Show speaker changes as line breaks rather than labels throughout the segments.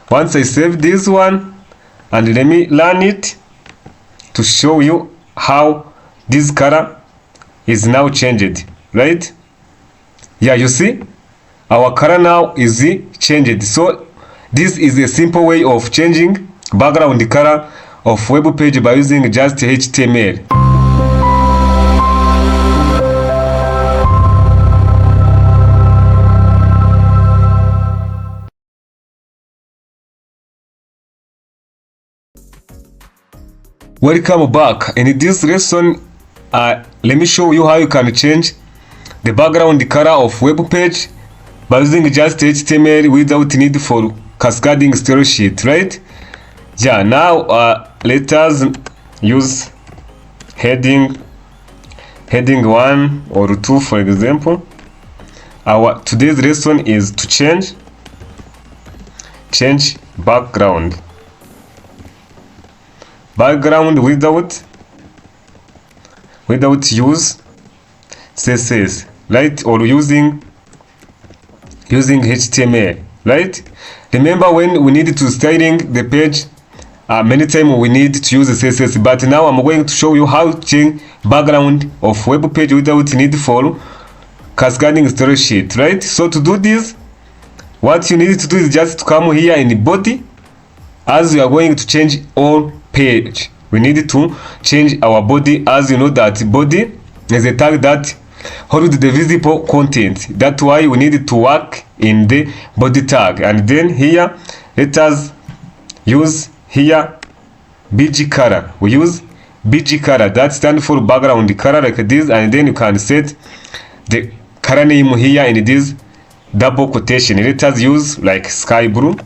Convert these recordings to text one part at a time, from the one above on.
Once I save this one, and let me run it to show you how this color is now changed, right? Yeah, you see our color now is changed. So this is a simple way of changing background color of web page by using just HTML. Welcome back. In this lesson, let me show you how you can change the background color of web page by using just HTML without need for cascading style sheet, right? Yeah, now let us use heading 1 or 2, for example. Our today's lesson is to change background without use CSS, right? Or using HTML, right? Remember when we need to styling the page, many times we need to use CSS, but now I'm going to show you how to change background of web page without need for cascading style sheet, right? So to do this, what you need to do is just to come here in body. As we are going to change all page, we need to change our body. As you know that body is a tag that holds the visible content. That's why we need to work in the body tag. And then here, let us use here bgcolor. We use bgcolor, that stands for background color, like this. And then you can set the color name here in this double quotation. Let us use like sky blue,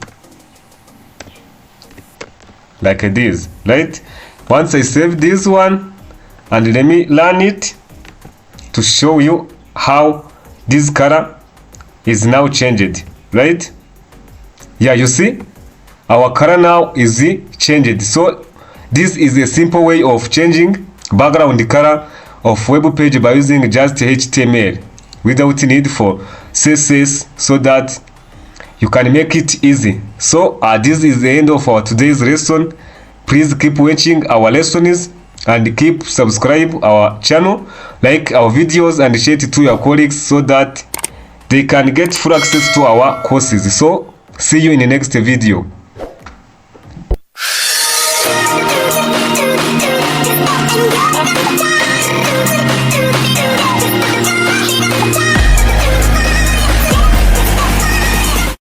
like this, right? Once I save this one, and let me run it to show you how this color is now changed, right? Yeah, you see our color now is changed. So this is a simple way of changing background color of web page by using just HTML without need for CSS, so that you can make it easy. So this is the end of our today's lesson. Please keep watching our lessons and keep subscribe our channel, like our videos, and share it to your colleagues so that they can get full access to our courses. So see you in the next video.